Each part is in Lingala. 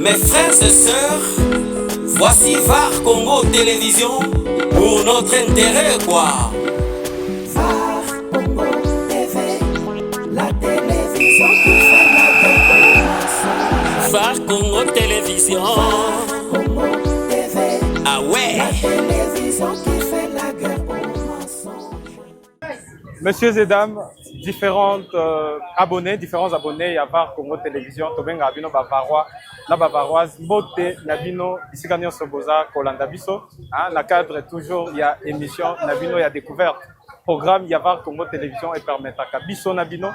Mes frères et sœurs, voici VAR Congo Télévision pour notre intérêt quoi. VAR Congo TV, la télévision qui fait la guerre au mensonge. VAR Congo Télévision. VAR Congo TV, ah ouais. la télévision qui fait la guerre au mensonge. Messieurs et dames, différents abonnés à VAR Congo Télévision, Tobenga Abino Bavarois, na Bavaroise, Mbote, Nabino, ici Ganyon Soboza, Kolanda Biso. Na cadre toujours, il y a émission, Nabino, il y a découverte. Programme, il y a VAR Congo Télévision et permettre à Biso Nabino,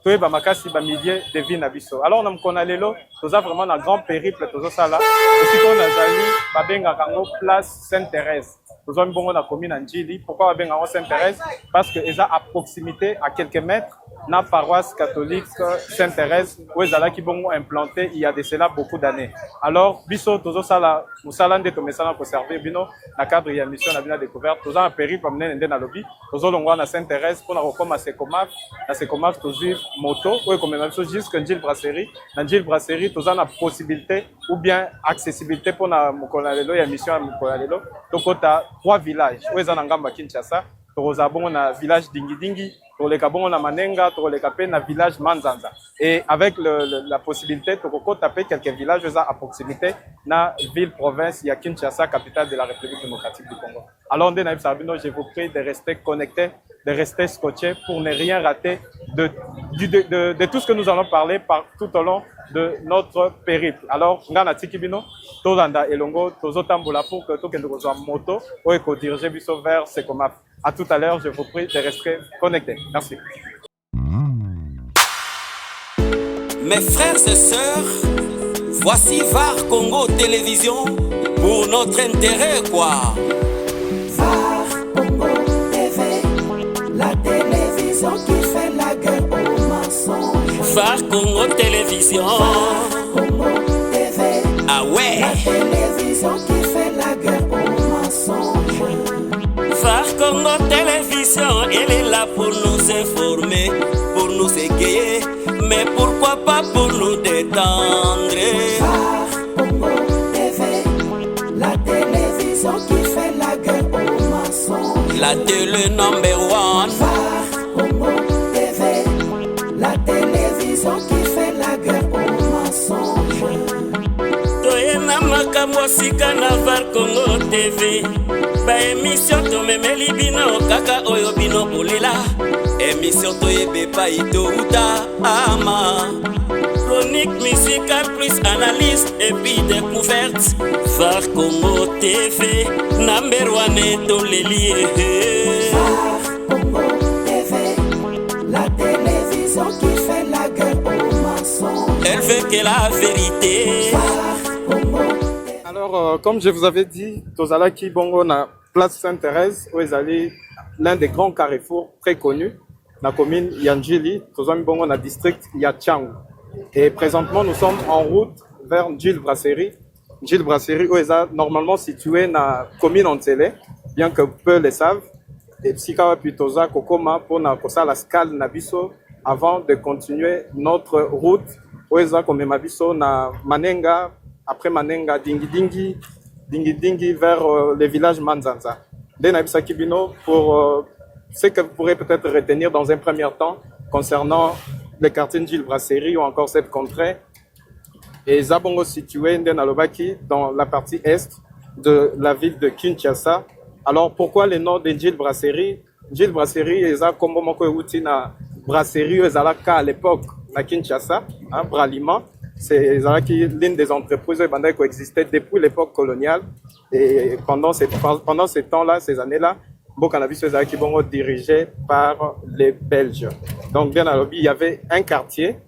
Toé Bamakasi, Bamilier, Devi Nabiso. Alors, on a Konalelo, nous avons vraiment un grand périple, tout ça là. Aussi qu'on a Zali, Babenga Kango, place Sainte-Thérèse. Nous avons bon la commune en Djili. Pourquoi Babenga Sainte-Thérèse? Parce que est à proximité, à quelques mètres, na paroisse catholique Sainte-Thérèse, où est là qui bon implanté il y a de cela beaucoup d'années. Alors, Biso, tout ça là, nous allons de tomber ça pour servir, Bino, na cadre de mission, na bien découverte, nous avons un périple amené dans lobby, nous allons na Sainte-Thérèse pour nous recommencer à Sekomaf, na Sekomaf, nous avons moto, ou comme même chose jusqu'à Gilles Brasserie, na Gilles Brasserie, nous avons la possibilité ou bien accessibilité pour na Mokonalelo, il y a mission à Mokonalelo, donc on a 3 villages, où est Ngamba Kinshasa, nous avons un village Dingi, pour les Kabon na Manenga, pour les Kapé na village Manzanza. Et avec la possibilité de taper quelques villages à proximité na ville-province, il y a Kinshasa, capitale de la République démocratique du Congo. Alors, je vous prie de rester connectés, de rester scotchés pour ne rien rater de tout ce que nous allons parler tout au long de notre périple. Alors, Ngana Tikibino, Tolanda Elongo, Tozotamboula pour que tout le monde soit moto ou diriger vers Sekomaf. À tout à l'heure, je vous prie de rester connectés. Merci. Mes frères et sœurs, voici VAR Congo Télévision pour notre intérêt quoi. VAR Congo TV, la télévision qui fait la guerre au mensonge. VAR Congo Télévision. VAR Congo TV, ah ouais. la télévision qui fait la guerre au mensonge. VAR Congo Télévision, elle est là pour nous informer, pour nous égayer, mais pourquoi pas pour nous détendre. VAR Congo TV, la télévision qui fait la guerre au mensonge. La télé number 1. VAR Congo TV, la télévision qui fait la guerre au mensonge. Toyena makambo sika na VAR Congo TV. Ba émission to memeli bino kaka oyo bino bolela. Émission to yebe pa ito uta ama. Chronique musicale plus analyse et puis découverte. VAR Congo TV, number 1 et to l'élié. VAR Congo TV, la télévision qui fait la guerre au mensonge. Elle veut que la vérité. VAR Congo. Alors, comme je vous avais dit, Tozalaki Bongo na place Sainte-Thérèse, où est allé l'un des grands carrefours très connus, la commune Yandjili, Tozami Bongo na district Yachang. Et présentement, nous sommes en route vers Gilles Brasserie. Gilles Brasserie, où est normalement situé dans la commune Ontele, bien que peu le savent. Et Psykawa Pitoza Kokoma pour na la scale Nabiso avant de continuer notre route, où est comme Mabiso na Manenga, après Manenga, Dingi vers le village Manzanza. Denabisa Kibino pour ce que vous pourrez peut-être retenir dans un premier temps concernant le quartier Gilles Brasserie ou encore cette contrée. Et Zabongo situé dans la partie est de la ville de Kinshasa. Alors pourquoi le nom de Gilles Brasserie? Gilles Brasserie est comme na brasserie à l'époque à Kinshasa, Braliment. C'est l'une des entreprises qui existait depuis l'époque coloniale. Et pendant ces temps-là, ces années-là, Bocanavis est dirigé par les Belges. Donc, bien à il y avait un quartier,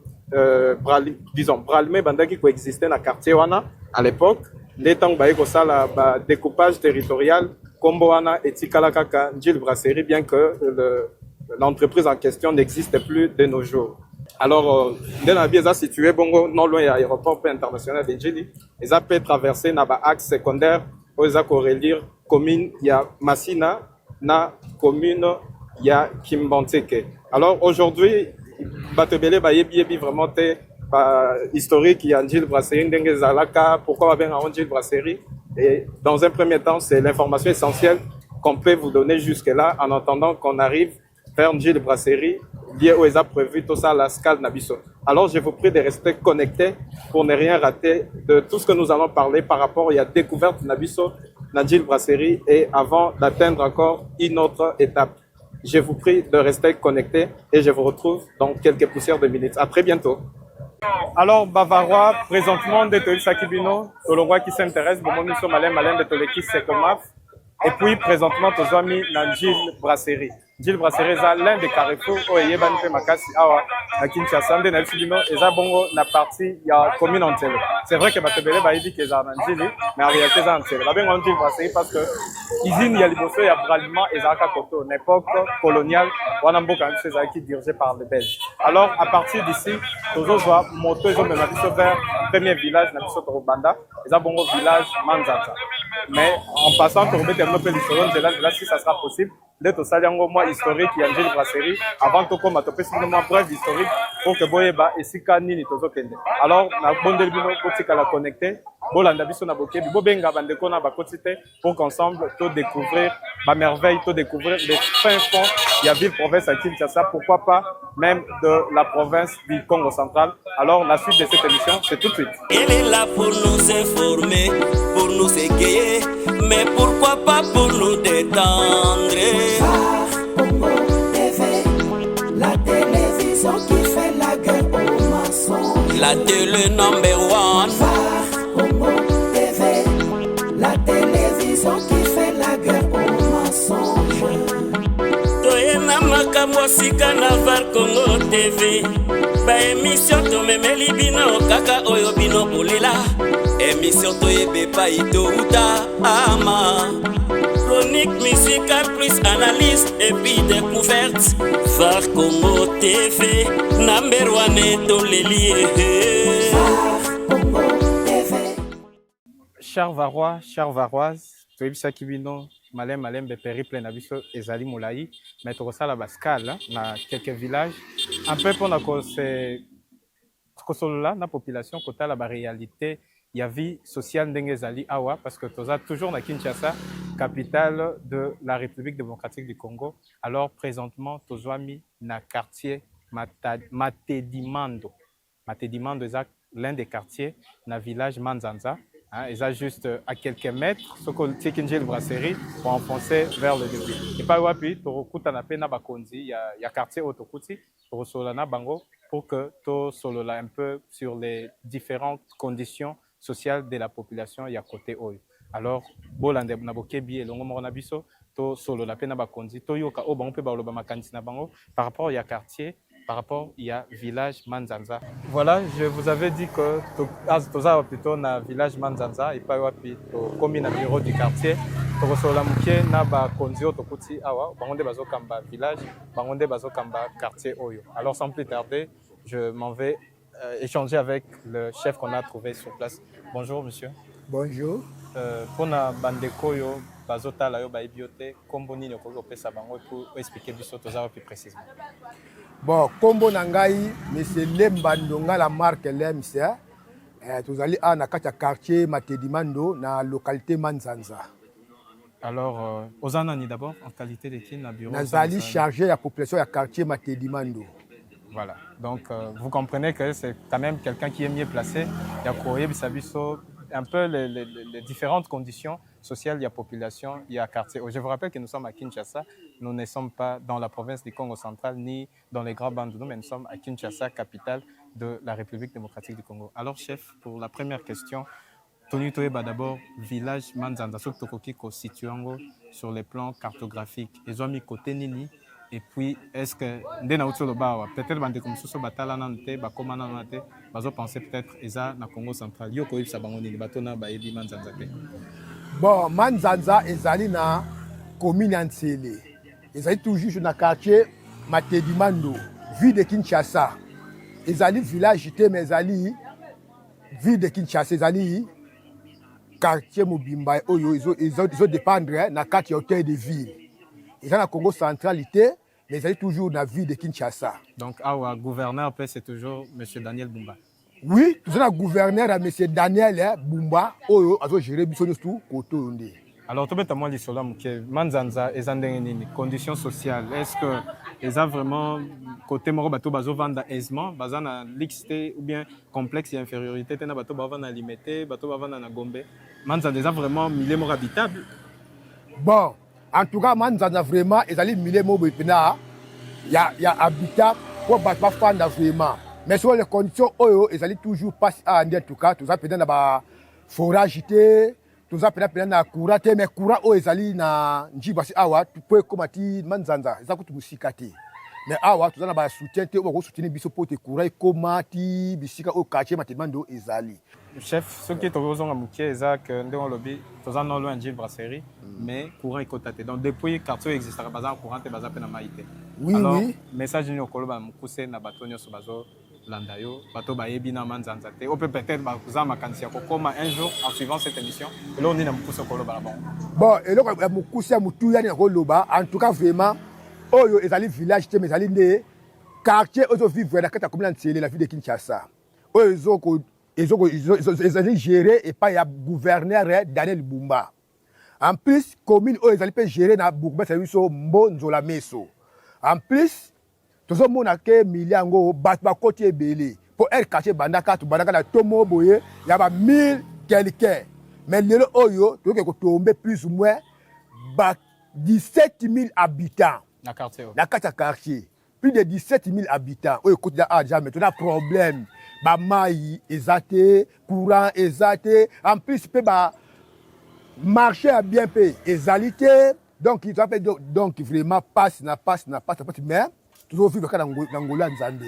disons, Bralimé Bandaki qui existait dans le quartier Wana à l'époque. Les temps le découpage territorial, Komboana et Tikalakaka, Gilles Brasserie, bien que l'entreprise en question n'existe plus de nos jours. Alors, Denabi est situé bongo non loin de l'aéroport international de Djili. Ils ont pu traverser naba axe secondaire où ils ont relire commune ya Massina na commune ya Kimbanteke. Alors aujourd'hui, Batebele ba yebi vraiment historique, il y a Gilles Brasserie, Ndenge Zalaka, pourquoi on a Gilles Brasserie. Et dans un premier temps, c'est l'information essentielle qu'on peut vous donner jusque-là, en attendant qu'on arrive vers Gilles Brasserie, lié aux a prévu tout ça à la scale Nabiso. Alors, je vous prie de rester connectés pour ne rien rater de tout ce que nous allons parler par rapport à la découverte Nabiso, Gilles Brasserie, et avant d'atteindre encore une autre étape. Je vous prie de rester connectés et je vous retrouve dans quelques poussières de minutes. À très bientôt. Alors, Bavarois, présentement, de Toïl Sakibino, Tolongwa qui s'intéresse, bon, nous sommes allés de Toleki Sekomaf, et puis présentement, nous sommes mis dans Gilles Brasserie. Gilles Brasserie est l'un des carrefours où il y a Makasi Awa, à Kinshasa, et Nalfibino, et ça, bon, la partie, il y a commune entière. C'est vrai que Batebele va dire qu'ils ont un Gilles, mais en réalité, c'est entière. La bien, on Gilles Brasserie parce que, il y a l'Ibosso, il y a Braliment et Zaka Koto, une époque coloniale, on a beaucoup de choses qui dirigées par les Belges. Alors, à partir d'ici, nous avons moto, ils ont même vers le premier village, Nabiso Torobanda, ils ont bon village Manzata. Mais en passant, pour remettre un peu l'histoire, là, si ça sera possible, d'être au Saliango, moi, historique, il y a Gilles Brasserie, avant tout comme à topé, c'est une brève historique pour que Boyeba et Sika Nini Tozo Kende. Alors, la bonne delbino, pour que la connecter, Bolanda Biso Naboké, Bobenga Bandeko na Bakotite, pour qu'ensemble, tout découvrir, ma merveille, tout découvrir les fins fonds, il y a ville province à Kinshasa, pourquoi pas, même de la province du Congo central. Alors, la suite de cette émission, c'est tout de suite. Elle est là pour nous informer, pour nous égayer, mais pourquoi pas pour nous détendre. Congo TV, la télévision qui fait la guerre aux mensonges. La télé number one. Congo TV, la télévision qui fait la guerre aux mensonges. Toyena makambo sika na var Congo TV. Ba émission to memeli bino kaka oyo bino bolela. Émission to yebe pa ito uta ama. Chronique musicale plus analyse et puis découverte. Var Congo TV, number one et to lié. Congo TV. Chers Varois, chers Varoises, Toyibisa Kibino, Malem be périple na biso ezali molai, mais tokosala bascale na quelques villages, un peu pour na kosolola na population kotala ba réalité ya vie sociale ndenge ezali awa parce que toza toujours na Kinshasa, capitale de la République démocratique du Congo. Alors présentement tozwami na quartier Matedimando. Matedimando est l'un des quartiers na village Manzanza. Hein, et ça juste à quelques mètres, ce qu'on tient Gilles Brasserie pour enfoncer vers le début. Et pas wapi, tokuta na pena bakonzi, il y a quartier autokuti, pour solana bango, pour que to solola un peu sur les différentes conditions sociales de la population y a côté oyo. Alors bolande na bokebi elongo moko na biso to solola pena bakonzi, to yoka o bango pe ba loba makanisi na bango par rapport ya quartier. Par rapport, il y a village Manzanza. Voilà, je vous avais dit que toza plutôt na village Manzanza et pas wapi to commune na bureau du quartier. To sola muke na ba konzio to kuti awa, bangonde bazo kamba village, bangonde bazo kamba quartier oyo. Alors sans plus tarder, je m'en vais échanger avec le chef qu'on a trouvé sur place. Bonjour monsieur. Bonjour. Pour na bandeko yo bazota la yo ba ebiote, kombo nini okoko pesa bango pour expliquer biso toza wapi précisément. Bon, kombo nangai, monsieur Lembandonga la marque Lemsia. Tous allés à Nakata quartier Matedimando, na localité Manzanza. Alors, Ozanani d'abord, en qualité de qui na bureau. Nazali chargé la population du quartier Matedimando. Voilà. Donc, vous comprenez que c'est quand même quelqu'un qui est mieux placé. Il y a Koye Bisabiso, un peu les différentes conditions sociales de la population, il y a quartier. Je vous rappelle que nous sommes à Kinshasa, nous ne sommes pas dans la province du Congo central ni dans les grands bandes, mais nous sommes à Kinshasa, capitale de la République démocratique du Congo. Alors chef, pour la première question, Tony Toeba d'abord, village Manzanza, sur les plans cartographiques, ils ont mis côté Nini. Et puis, est-ce que peut-être bande comme ça batala nante bakoma nante bazo penser peut-être eza na Congo central yo ko ibsa bango ni batona ba ebi Manzanza pe. Bon, Manzanza ezali na commune Ansele. Ezali toujours na quartier Matedimando, ville de Kinshasa. Ezali village te mais ezali ville de Kinshasa, ezali quartier Mobimba oyo izo dépendre na quartier hôtel de ville. Ils sont dans Congo centralité, mais ils sont toujours dans la ville de Kinshasa. Donc, le gouverneur, c'est toujours M. Daniel Bumba. Oui, tout ça gouverneur M. Daniel Bumba oyo azo gérer biso tout côté onde. Alors tu beta moi lisolo muke manzanza ezandenge nini conditions sociales est-ce que les a vraiment côté moko bato bazo vendre aisement bazana lixité ou bien complexe et infériorité tena bato ba vendre limité bato ba vendre na gombe manzanza déjà vraiment milieu moko habitable. Bon, en tout cas manzanza vraiment ezali milieu moko pena ya habitat pour ba fanda vraiment. Mais sur les conditions oyo ezali toujours pas en tout cas tout ça peut na ba forage tout ça peut na courant mais courant oyo ezali na njiba si awa tu peux komati manzanza eza kutu musika te. Mais awa tout ça na ba soutien te o ko soutenir biso pote courant komati bisika o quartier matemando ezali. Chef, ce qui est au zonga muke eza que ndongo lobby tout ça non loin njiba brasserie mais courant ekotate. Donc depuis quartier existera bazan courant te baza pe na maïté. Oui, alors, oui. Message ni okoloba mukuse na bato nyonso bazo landayo bato bayebi na manzanza te. On peut peut-être bakuza makanisi ya kokoma un jour en suivant cette émission. Et là on est na mukuse okoloba la bon. Bon, et là mukuse mutu ya ni koloba en tout cas vraiment oyo ezali village te mais ezali ne quartier ozo vivre na kata commune Ntsele la ville de Kinshasa. Oyo ezali géré et pas ya gouverneur Daniel Bumba. En plus commune oyo ezali pe géré na bourgmestre biso Mbonzola Meso. En plus tozo mona ke miliango bat ba côté ebele pour el quartier bandaka to bandaka na tomo boye ya ba 1000 quelqu'un. Mais lelo oyo to ke ko tomber plus ou moins ba 17 000 habitants Na quartier. na quartier. Plus de 17 000 habitants. Oyo côté a jamais to na problème. Ba mai ezate, courant ezate, en plus pe ba marché a bien payé ezalité. Donc il s'appelle donc vraiment passe mais toujours vivre dans Angola Nzambe.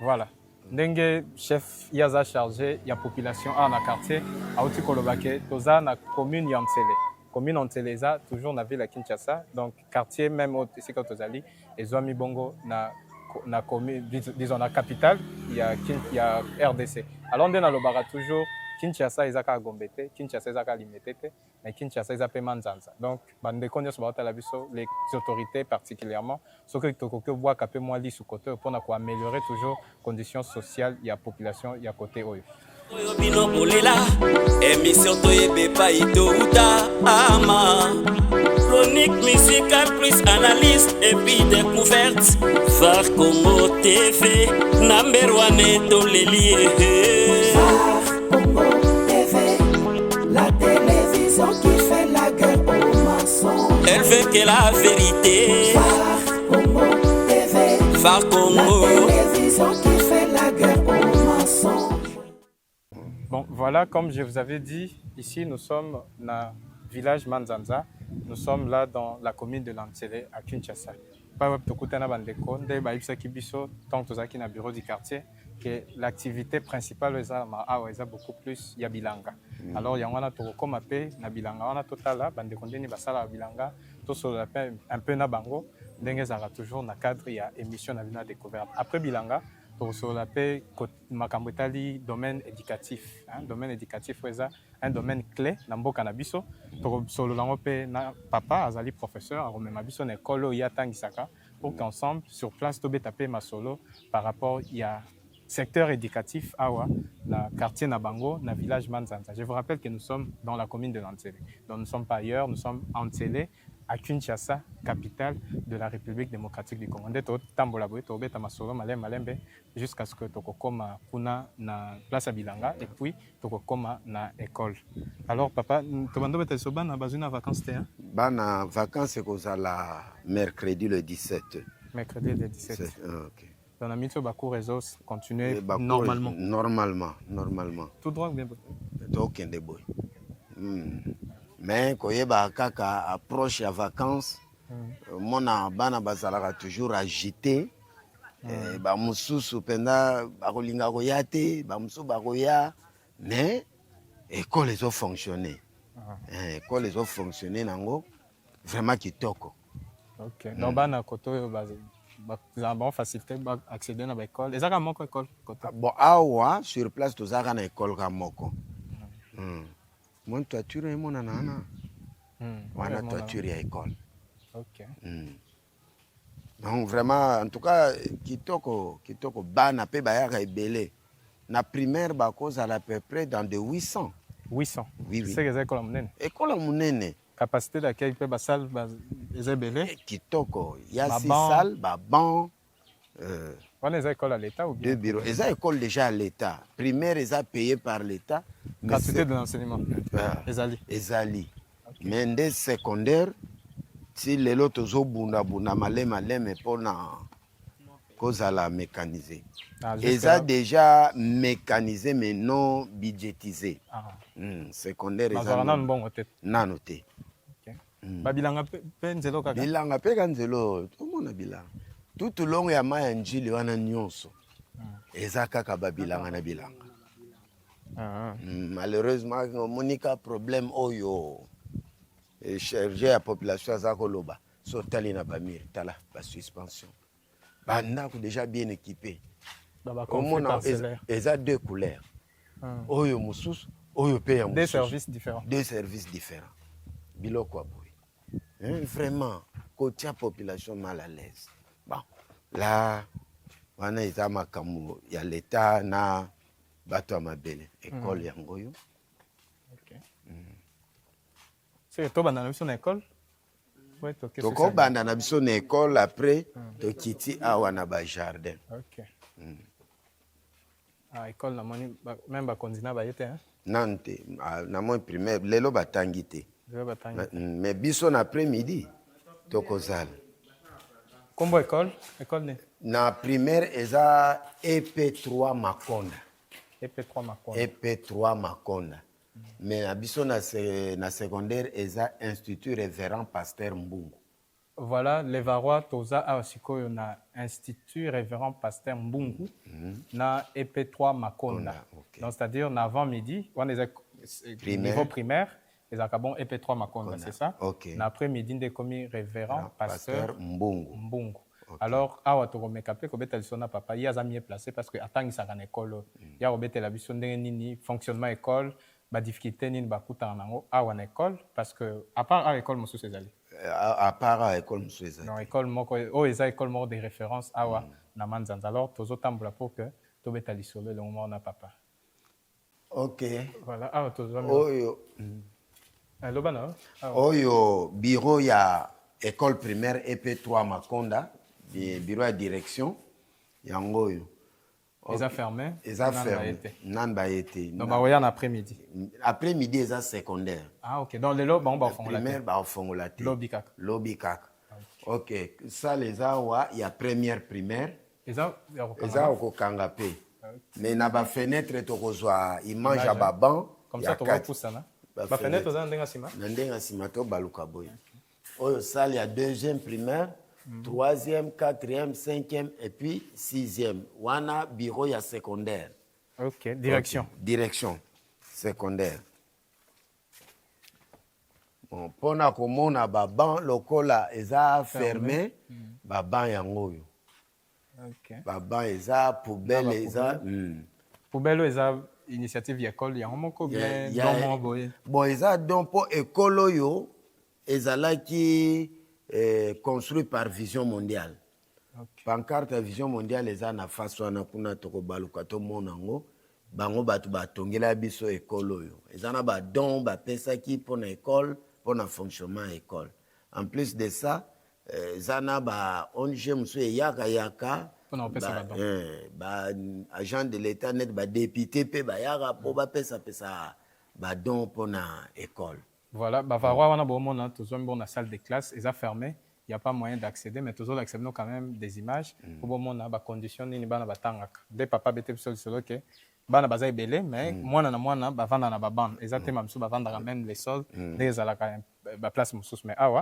Voilà. Ndenge chef yaza chargé ya population a na quartier auti kolobake toza na commune ya Ntsele. Commune Ntsele eza toujours na ville ya Kinshasa. Donc quartier même au sika tozali ezwami bongo na commune disons na capitale ya RDC. Alors ndena lobaka toujours Kinshasa ezaka gombete, Kinshasa ezaka limitete, mais Kinshasa ezaka manzanza. Donc bande konyo so batala biso les autorités particulièrement ce que tokoko bois capé moi li sous côté pour na ko améliorer toujours conditions sociales ya population ya côté oyo. Oyo bino bolela émission toyebe pa ito uta ama chronique musicale plus analyse et puis découverte Var Congo TV number 1 to lelie Congo TV, la télévision qui fait la guerre aux mensonges. elle veut que la vérité Congo TV, Var Congo la télévision qui fait la guerre aux mensonges. Bon, voilà, comme je vous avais dit, ici nous sommes dans le village Manzanza. Nous sommes là dans la commune de Ntsele à Kinshasa. Pas tokutana bandeko nde baibisa kibiso tant que tozaki na bureau du quartier que l'activité principale est beaucoup plus ya bilanga. Alors yango na tokoma pe na bilanga wana totala bandeko ndeni basala bilanga to solo un peu na bango ndenge zara toujours na cadre ya émission na bina découverte. Après bilanga sur la paix, makambo etali domaine éducatif. Domaine éducatif, c'est un domaine clé dans le cannabiso. Sur le na papa, azali professeur, on même abiso na école ya tangisaka pour qu'ensemble sur place to taper ma solo par rapport il y a secteur éducatif awa na quartier Nabango, na village Manzanza. Je vous rappelle que nous sommes dans la commune de Ntsele. Donc nous ne sommes pas ailleurs, nous sommes en Ntsele à Kinshasa, capitale de la République démocratique du Congo. Ndeto tambola boy to beta masolo malembe jusqu'à ce que tokokoma kuna na place à Bilanga et puis tokokoma na école. Alors papa, to bando beta so bana bazuna vacances té hein? Bana vacances kozala mercredi le 17. Mercredi le 17. OK. Dans la mission bakou réseau continuer normalement. Normalement. Tout droit bien. Donc ende boy. Mais koyeba kaka approche ya vacances mona bana bazalaka toujours agité ba mususu penda bakolinga koya te ba mususu bakoya mais école ezo fonctionner école ezo fonctionner nango vraiment kitoko. OK. Donc bana koto ba bon facilité ba accéder na ba école ezaka moko école koto. Bon awa sur place tozaka na école ka moko. Mon toiture est mon anana. Wana toiture à école. OK. Donc vraiment en tout cas kitoko bana pe bayaka ebele. na primaire bakoza à peu près dans de 800. 800. Oui, oui. C'est que école monene. École monene. Capacité d'accueil peut ba salle ba ezebele. Kitoko. Il y a 6 Baban. salles, banc. On est école à l'état ou bien? 2 bureaux. Les écoles déjà à l'État. Primaire, ils ont payé par l'État. Gratuité de l'enseignement. Ezali. Ezali. Mais des secondaires, si les autres ont bunda malem pour cause à la mécaniser. Ils ont déjà mécanisé mais non budgétisé. Secondaire, ils ont noté. Babilanga pe nzelo kaka. Bilanga pe kanzelo, tout le monde a bilanga. Tout au long ya maya njili wana nyonso. Eza kaka babilanga na bilanga. Malheureusement, monika problème oyo. Et chercher la population à Zakoloba. Sotali na bamir, tala, la suspension. Banda déjà bien équipé. Au moins, ils ont 2 couleurs. Oyo musus, oyo pe ya musus. 2 services différents. 2 services différents. Biloko aboy. Vraiment, côté la population mal à l'aise. Bon, là, on a été à Makamu, il y a l'État, na bato à Mabele, école yangoyo. C'est toi dans une école? Ouais, Toko banda na biso na école après to kiti awa na ba jardin. OK. Ah, école na moni même ba kondina ba yete hein? Nante na mon primaire lelo batangité. Mais biso na après-midi toko zal. Combo école ne. Na primaire eza EP3 Makonda. EP3 Makonda. EP3 Makonda. Mais na biso na secondaire eza Institut Révérend Pasteur Mbungu. Voilà, les Varois toza a sikoyo na Institut Révérend Pasteur Mbungu na EP3 Makonda. Okay. Donc c'est-à-dire na avant midi, on est niveau primaire, les acabons EP3 Makonda, c'est ça? Okay. Na après-midi des commis Révérend Pasteur Mbungu. Okay. Alors awa to mekape ko beta lisona papa ya za mieux placé parce que atangi sa kana école ya ko beta la biso ndenge nini fonctionnement école ba difficulté nini ba kuta nango awa na école parce que à part à école mosu ezali à part à école mosu ezali non école moko o eza école moko de référence awa na manzanza alors tozo tambola pour que to beta lisolo le moment na papa. OK, voilà awa tozo oyo lobana oyo bureau ya école primaire EP3 Makonda bureau de direction yangoyo. Ils ont fermé. Ils ont fermé. Nan ba été. Donc ba en après-midi. Après-midi ils ont secondaire. Ah OK. Donc les lob on ba fongola. Primaire ba fongola. Lobby kak. OK. Ça les a wa il y a première primaire. Ils ont ko kangapé. Mais na ba fenêtre to kozwa image ya baban. Comme ça to va pousser na. Ba fenêtre za ndenga sima. Ndenga sima to baluka boy. Oyo ça il y a deuxième primaire. 3e, 4e, 5e et puis 6e. Wana bureau ya secondaire. OK, direction. Okay. Direction secondaire. Bon, pona komona baban lokola eza fermé, baban yangoyo. OK. Baban eza poubelle eza poubelle eza initiative ya école ya moko bien don boye. Bon, eza don po école yo ezalaki construit par Vision Mondiale. Okay. Pancarte Vision Mondiale eza na face wana kuna toko baluka to monango bango batu batongela biso école oyo. Eza na ba don ba pesa ki pour na école, pour na fonctionnement école. En plus de ça, eza na ba ONG muso yaka ba agent de l'état net ba député pe ba yaka po ba pesa ba don pour na école. Voilà, Bavarois, on a beau monde, toujours bon la salle de classe, ils ont fermé, il n'y a pas moyen d'accéder, mais toujours acceptons quand même des images. Pour bon monde, bah conditions ni bana batanga. Des papa bete sur le que bana bazay belé, mais moi na bah vendre na bande. Exactement, monsieur bah vendre même les sols, des à la bah place monsieur, mais ah ouais,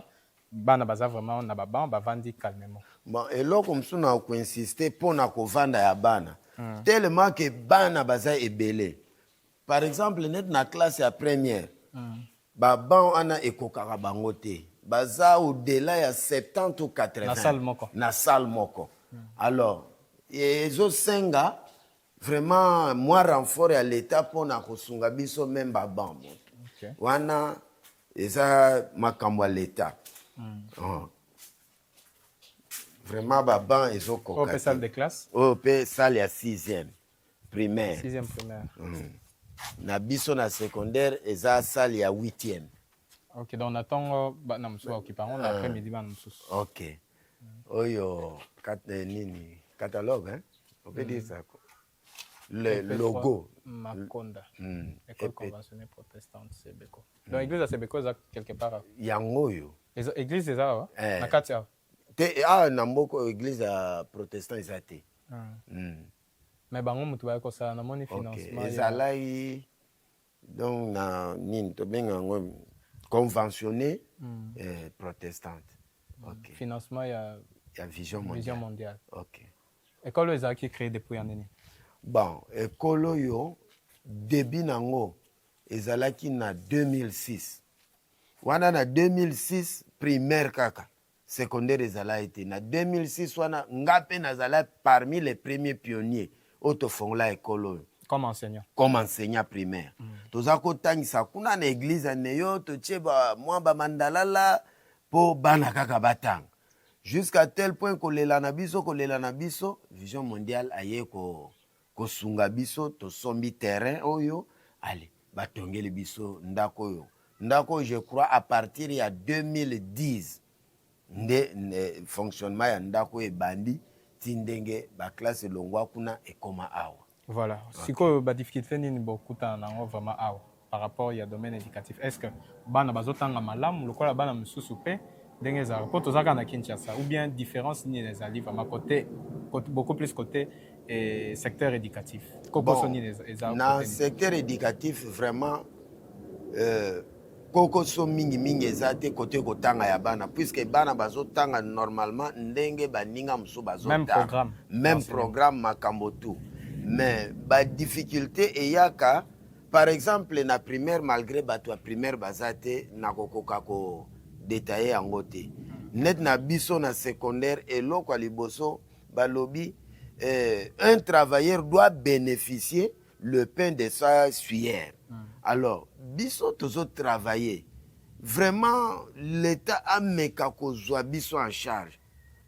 bana baza vraiment na bande, bah vendre calmement. Bon, et là comme ça on a insisté pour na ko vendre ya bana, tellement que bana bazay belé. Par exemple, net na classe ya première. Baban ana ekokaka bango te baza au-delà ya 70 ou 80 na salle moko alors ezo senga vraiment moi renfort ya l'état pona kosunga biso même baban wana eza makambo ya l'état vraiment baban ezo koka salle de classe pe salle ya 6e primaire. 6e primaire. Na biso na secondaire eza salle ya 8e. Ok, donc on attend na msusu occupant l'après-midi bana msusu. Ok. Oyo nini catalogue hein? On peut dire ça. Le logo Makonda. École conventionnelle protestante Sebeko. Donc l'église à Sebeko est quelque part. Yango yo. L'église est là na katia. Na mboko église protestant ezate. Mais bango mutu ba ko ça na moni financement. Ezalai donc na nini to benga ngo conventionné protestante. OK. Financement ya vision mondiale. OK. École ezaki créé depuis année. Bon, école yo début nango ezalaki na 2006. Wana na 2006 primaire kaka. Secondaire ezala été na 2006 wana ngape nazala parmi les premiers pionniers autofongola école comme enseignant primaire. Toza ko tangisa kuna na église neyo to tcheba mwa ba mandalala po bana kaka batanga. Jusqu'à tel point kolela na biso vision mondiale aye ko sunga biso to sombi terrain oyo allez batongeli biso ndako yo. Ndako je crois à partir ya 2010 nde fonctionnement ya ndako e bandi tindenge ba classe longwa kuna e koma awa. Voilà. Siko ba difficulté ni beaucoup na vraiment awa par rapport au domaine éducatif. Est-ce que bana bazotanga malamu lokola bana msusu pe ndenge za rapport tozaka na Kinshasa ou bien différence ni les livres à côté beaucoup plus côté secteur éducatif. Bon, dans le secteur éducatif vraiment koko so mingi ezate côté kotanga ya bana puisque bana bazotanga normalement ndenge baninga muso bazotanga même programme makambo tout mais ba difficulté eyaka par exemple na primaire malgré bato ya primaire bazate na kokoka ko détailler yango te net na biso na secondaire eloko ya liboso balobi un travailleur doit bénéficier le pain de sa sueur. Alors, biso tozo travailler. Vraiment, l'État a mekakozwa biso en charge.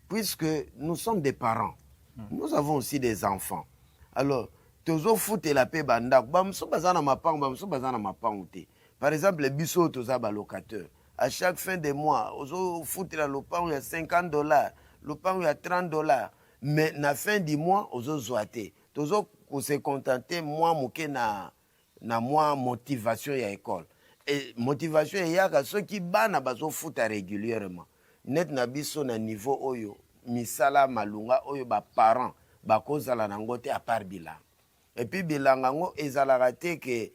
Puisque nous sommes des parents. Nous avons aussi des enfants. Alors, tozo foute la paix bandak. Bamso bazana mapang, bamso bazana mapang te. Par exemple, biso toza ba locateur. À chaque fin de mois, ozo foute la lopang ya $50, lopang ya $30. Mais na fin du mois, ozo zoate. Tozo se contenter moi moke na moi motivation ya école. Et motivation ya ka ceux qui bana bazo futa régulièrement. Net na biso na niveau oyo misala malunga oyo ba parents ba kozala nango te à part bilan. Et puis bilan ngo ezala raté que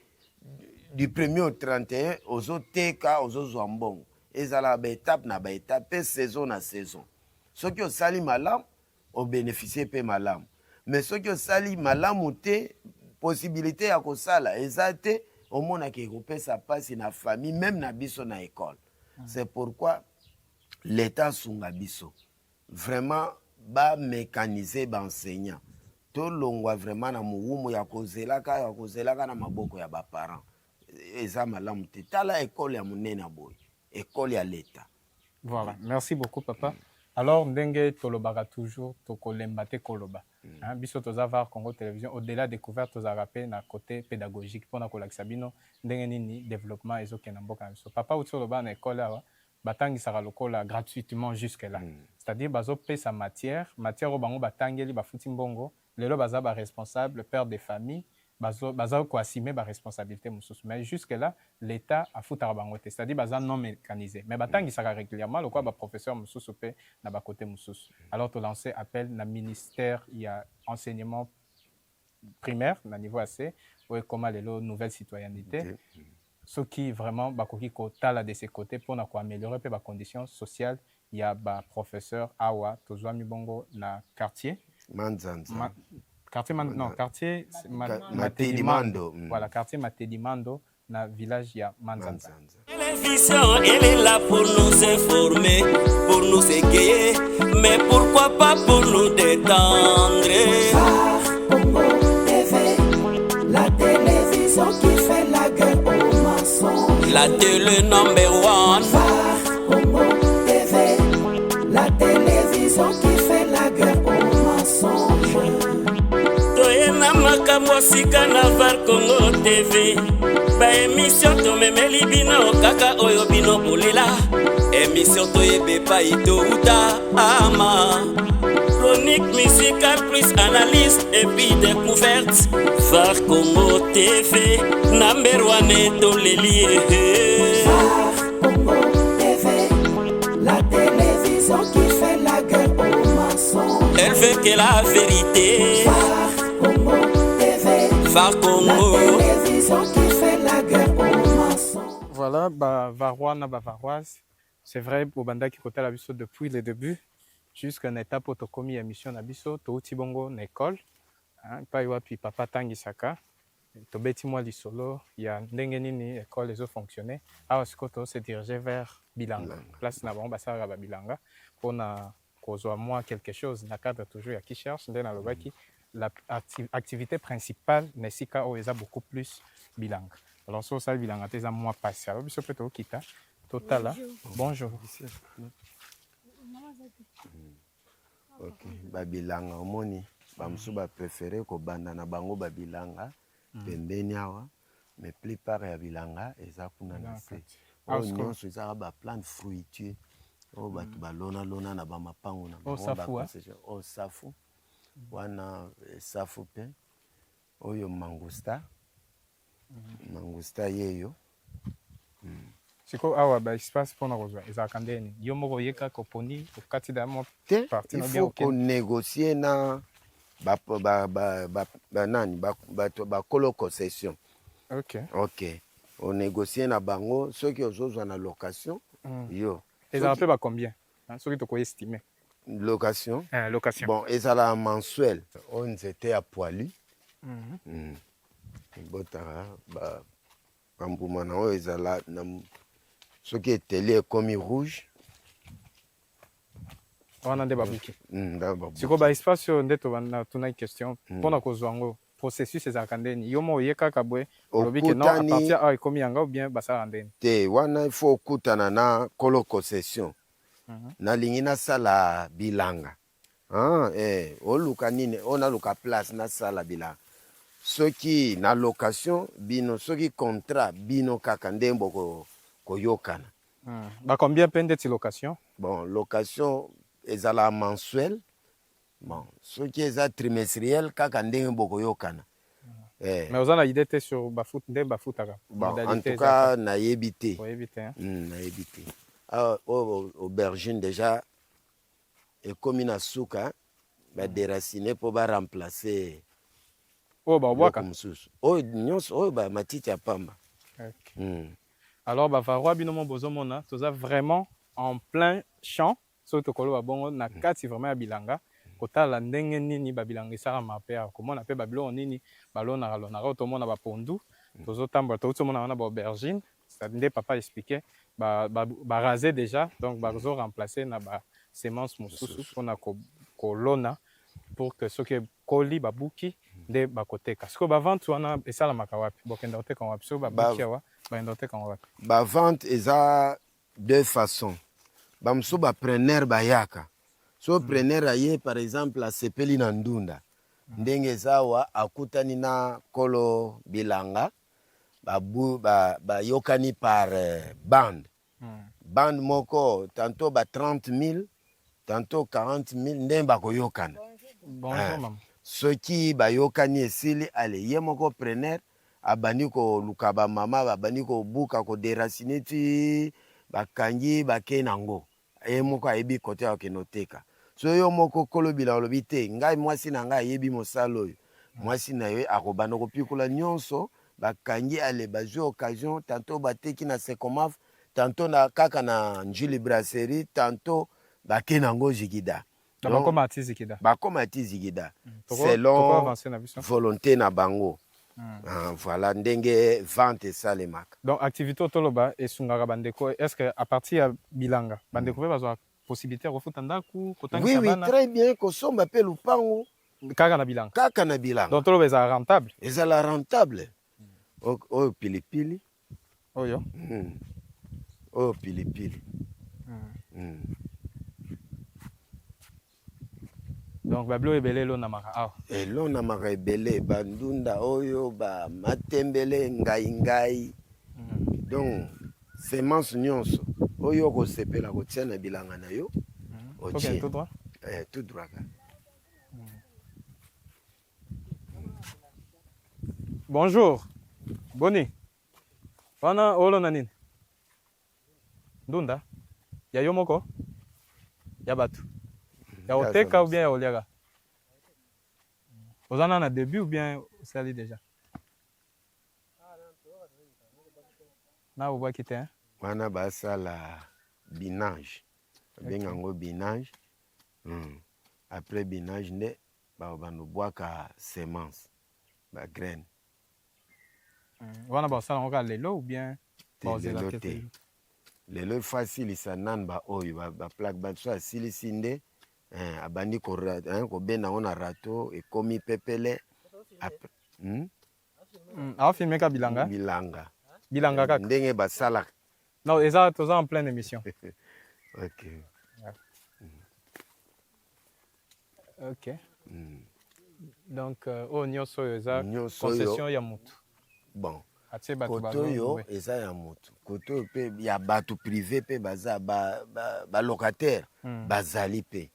du 1er au 31 ozo teka ozo zwambong. Ezala ba étape na ba étape saison na saison. Ceux qui ont sali malam au bénéficier pe malam. Mais ceux qui ont sali malamu te possibilité ya kosala ezate au monde qui repère sa passe na famille même na biso na école. C'est pourquoi l'État sunga biso vraiment ba mécaniser ba enseignant. To longwa vraiment na muhumu ya kozelaka na maboko ya ba parents. Eza malamu te tala école ya munena boy, école ya l'État. Voilà, merci beaucoup papa. Alors ndenge tolobaka toujours tokolemba te koloba. Biso tozavar Congo Télévision au-delà découverte tozarape na côté pédagogique pour na kolakisa bino ndenge nini développement ezokena mboka biso. Papa utoloba na école awa batangisaka lokola gratuitement jusque là. C'est-à-dire bazo pesa matière o bango batangeli bafuti mbongo lelo baza ba responsable père de famille baza ko assumer ba responsabilité mususu. Mais jusque là l'État a futara bango te. C'est-à-dire baza non mécanisé. Mais batangisaka régulièrement lokola ba professeur mususu pe na ba côté mususu. Alors to lancer appel na ministère il y a enseignement primaire na niveau AC ou comment les nouvelles citoyenneté. Ce qui vraiment bakoki kotala de ces côtés pour na ko améliorer pe ba conditions sociales. Il y a ba professeur awa tozwa mibongo na quartier Manzanza. Quartier Matedimando. Voilà, quartier Matedimando, dans le village il y a Manzanza. Télévision, elle est là pour nous informer, pour nous égayer, mais pourquoi pas pour nous détendre. Congo TV, la télévision qui fait la guerre aux mensonges. La télé number one. Congo TV, la télévision qui fait la guerre aux mensonges. na makambo sika na var Congo TV baémission tomemeli bino kaka oyo bino bolela émission toyebe epai touta ama chronique musicale plus analyse et puis découverte var Congo TV number one toleli VAR Congo TV, la télévision qui fait la guerre aux maçons. elle veut que la vérité VAR Congo TV, var Congo la télévision qui fait la guerre aux maçons. Voilà, Varois na Bavaroise. C'est vrai, pour Banda qui côté la biso depuis le début, jusqu'à une étape où tu as commis émission na biso, tu as bongo une école, pas yoa puis papa tangi saka, tu beti moi li solo, il y a ndenge nini école les autres fonctionner. Alors ce que tu se diriger vers Bilanga. Place na bon basa ba Bilanga pour na kozwa moi quelque chose na cadre toujours ya qui cherche ndena lobaki l'activité principale nesika o eza beaucoup plus Bilanga. Alors sur ça Bilanga teza moi passé. Alors biso peut kita total là. Bonjour. Ok, babilanga omoni bamusu ba préféré ko banda na bango babilanga pembeni awa mais plupart ya bilanga eza kuna na se. Oyo nyonso ezaka ba plante fruitier oyo bato balona lona na bamapango na bango baconcession oyo safu wana safu pe oyo mangusta mangusta yeyo siko awa ba espace mpona kozwa ezalaka ndeni yo moko oyeka koponi okati da mo te parti il faut konégocier na banani bakolo concession. Ok onégocie na bango soki ozozwa na location yo ezala mpe bacombien soki tokoestime location location bon ezala mensuel oyo nzete ya poilu ebotaka bambuma na oyo ezala soki eteli ekomi rouge wana nde babuki siko baespace oyo nde tunai question mpona kozwa yango processus ezalaka ndeni yo mo oye kaka boye olobi ke non à partir awa ekomi yanga ou bien basala ndeni te wana il faut okutana na kolo concession nalingi nasala bilanga oluka nini oyo naluka place nasala bilanga soki na location bino soki contrat bino kaka nde mbo koyokana bacombien mpe ndeti location bon location ezala mensuel bon soki eza trimestriel kaka ndenge bokoyokana mais oza na idée te sur bafoot nde bafutaka bon en tout cas nayebi te nayebi te aubergine déjà ekomi na suka badéracine mpo baremplace oyo babwaka mosusu oyo nyonso oyo bamatiti ya pamba. Alors bavarois bino mo bozomona toza vraiment en plein champ soki tokoloba bongo na kati vraiment ya bilanga kotala ndenge nini babilanga esalama mpe ya komona mpe babiloko nini balonaka oyo tomona bapondu tozotambola touti tomona wana baaubergine nde papa expliqué barase déjà donc bazoremplace na basemence mosusu mpona kolona pour que soki ekoli babuki nde bakoteka sikoyo bavente wana esalamaka wapi bokenda koteka wapi soki babuki awa bayenda koteka wapi bavente eza deux façons bamosusu bapreneur bayaka so preneur aye par exemple asepeli na ndunda ndenge eza awa akutani na kolo bilanga bayokani par bande bande moko tantôt ba 30 000 tantôt 40 000 ndenge bakoyokana soki bayokani esili ale ye moko preneur abandi koluka bamama babandi kobuka koderacine ti bakangi bakei nango ye moko ayebi kote akende oteka so yo moko kolobila olobi te ngai mwasi na ngai ayebi mosala oyo mwasi na yo akobanda kopikola nyonso bakangi ale bazwi occasion tantôt bateki na secomaf tantôt na kaka na njili brasserie tantôt bakei nango jigida bakoma ati zigida selon volonté na bango. Voilà ndenge vente esalemaka. Donc activité otoloba esungaka bandeko est-ce que à partir ya bilanga bandeko mpe bazwa possibilité ya kofuta ndaku kotangisa bana? Oui, très bien kosomba mpe lupango kaka na bilanga. Kaka na bilanga. Donc toloba ezala rentable. Ezala rentable. Oyo pilipili. Oyo. Oyo pilipili. Donc bablo ebele lo na maka awa. Elo na maka ebele bandunda oyo ba matembele ngai. Donc semence nyonso oyo ko sepela ko tia na bilanga na yo. OK, tout droit. Tout droit. Bonjour. Boni. Wana olo na nini? Ndunda. Ya yomoko? Ya batu. Ya oteka ou bien ya oliaga? Ozana na début ou bien osali déjà? Na oba kite hein? Wana basala binage. Bengango binage. Après binage ne ba bano boaka semence. Ba graine. Wana basala ngoka lelo ou bien lelo te. Lelo facile sa nan ba oyo ba plaque ba so asili sinde abandi ko bena on rato et komi pepele après filmer ka bilanga kaka ndenge basala. Non, eza toza en pleine émission. OK. OK. Donc o nyonso eza concession ya mutu. Bon. Atie batu koto yo eza ya mutu. Koto pe ya batu privé pe baza ba locataire bazali pe.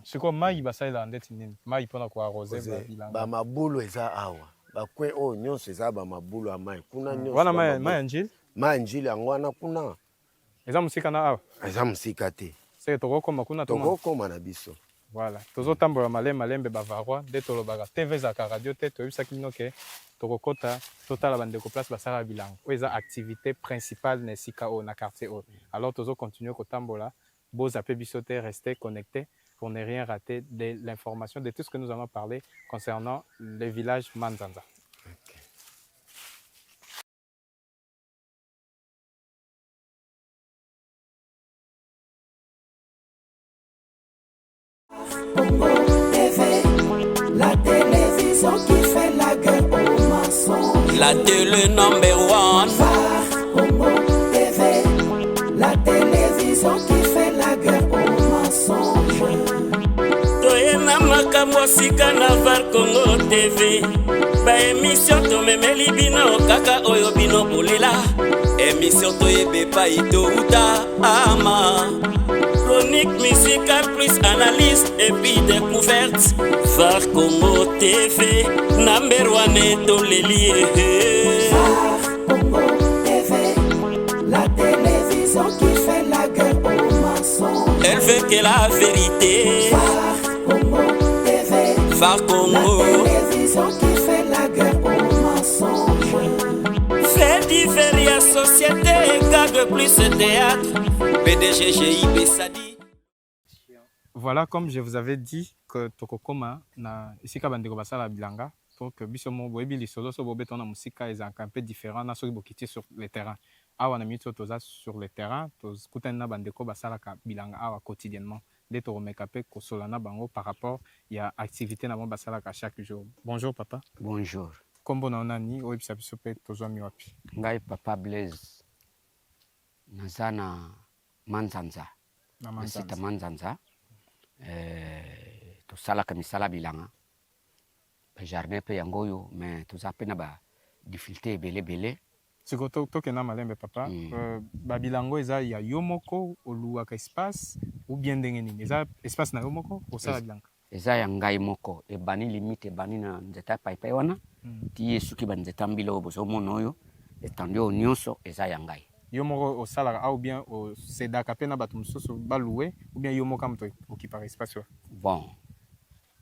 Siko mai basala ndeti nini? Mai pona ko arroser ba bilanga. Ba mabulu eza awa. Ba kwe o nyonso eza ba mabulu amai. Kuna nyonso. Wana mai njili? Mai njili angwana kuna. Eza musika na awa. Eza musika te. C'est tokokoma kuna tokokoma na biso. Voilà. Tozo tambola malembe bavarwa de tolobaka TV za radio te toyebisaki bino ke tokokota totala bandeko place basala bilanga. Oza activité principale na sika o na quartier o. Alors tozo continuer kotambola, boz appel biso te, rester connecté pour ne rien rater de l'information de tout ce que nous allons parler concernant le village Manzanza. Okay. La télévision qui fait la guerre aux mensonges. La télé number one. Congo TV, la télévision qui fait la guerre aux mensonges. Toyena makambo sika na var Congo TV. Ba émission tomemeli bino kaka oyo bino bolela. Émission toyebe pa ito uta ama. Chronique musicale plus analyse et puis découverte. Var Congo TV, number one etoleli. Congo TV, la télévision qui fait la guerre aux mensonges. Elle veut que la vérité. Congo TV, Var Congo, la télévision qui fait la guerre aux mensonges. fait divers ya société, garde plus théâtre. PDG GIB Sadi. Voilà, comme je vous avais dit que tokokoma na isika bandeko basala bilanga pour que biso mo boyebi lisolo so bobeto na musika ezaka un peu différent na soki bokiti sur le terrain. Awa na mito toza sur le terrain, toz kutana na bandeko basala ka bilanga awa quotidiennement. Dès to remeka pe ko solana bango par rapport ya activité na mo basala ka chaque jour. Bonjour papa. Bonjour. Kombo na onani oyebisa biso pe tozwa mi wapi? Ngai papa Blaise nazana Manzanza. Na Nasita Manzanza. Tosalaka misala bilanga. Ba jardin pe yangoyo mais toza pe na ba difficulté belé. Siko toke na malembe papa. Ba bilango eza ya yomoko oluwaka espace ou bien ndenge nini? Eza espace na yomoko osala bilanga. Eza ya ngai moko ebani limite ebani na nzeta paipai wana. Ti esuki ba nzeta mbilo bozo mona oyo etandio nyonso eza ya ngai. Yo moko osalaka ou bien osedaka pe na bato mosusu baloué ou bien yo moko moto okipaka espace oyo? Bon,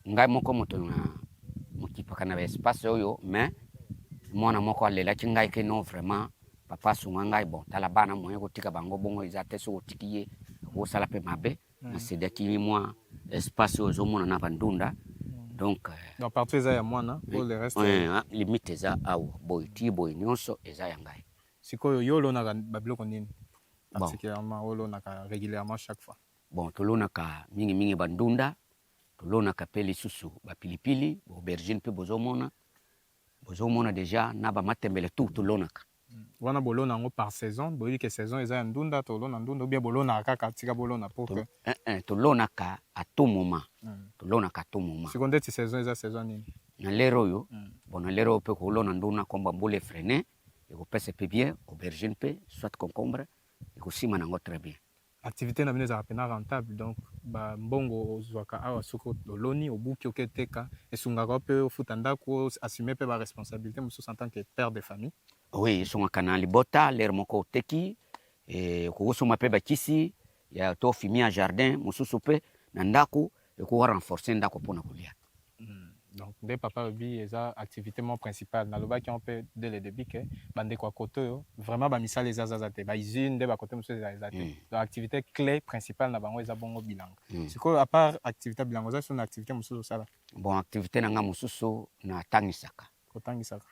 ngai moko moto na mokipaka na espace oyo mais mwana moko alelaki ngai ke non vraiment papa sunga ngai bon tala bana moye kotika bango bongo eza te so otiki ye osala pe mabe na sedaki moi espace oyo ozomona na bandunda donc partout eza ya mwana pour le reste limite eza awa boy ti boy nyonso eza ya ngai. Sikoyo yo lonaka babiloko nini particulièrement o lonaka régulièrement chaque fois? Bon tolonaka mingi bandunda, tolonaka pe lisusu bapilipili aubergine pe bozomona déjà na ba matembele tout tolonaka. wana bolona yango par saison boyebi ke saison eza ya ndunda tolona ndunda ou bien bolona kaka tika bolona pour que tolonaka à tout moment tolonaka à tout moment sikoyo ndeti saison eza saison nini na lero oyo bon na lero oyo mpe kolona nduna komba mbula freine ekopesa mpe bien aubergine mpe soit concombre ekosima nango très bien activité na bino ezalaka pena rentable donc mbongo ozwaka awa soki oloni obuki oketeka esungaka mpe ofuta ndako assume mpe baresponsabilité mosusu en tant que père de famille. Oui, esungaka na libota lere moko oteki okokosomba mpe bakisi ya to fimi ya jardin mosusu mpe na ndako ekoka renforcer ndako mpona kolia. Donc nde papa lobi eza activité mo principale nalobaki on peut dès le début que bandeko ya koto yo vraiment bamisala ezaza te bausine nde bakote mosusu eza te donc activité clé principale na bango eza bongo bilanga sikoyo à part activité bilanga oza so na activité mosusu osala bon activité na nga mosusu natangisaka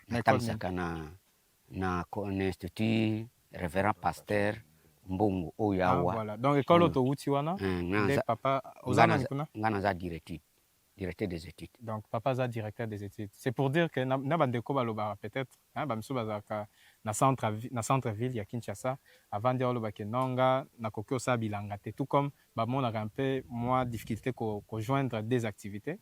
natangisaka na institut révérend pasteur mbongo oyo awa voilà donc école otouti wana nde papa ozana kuna nga naza directeur des études. Donc, papa est directeur des études. C'est pour dire que peut-être na centre-ville ya Kinshasa avant de dire que nonga na kokyo sa bilanga te tout comme on a un peu moins difficulté ko joindre des activités.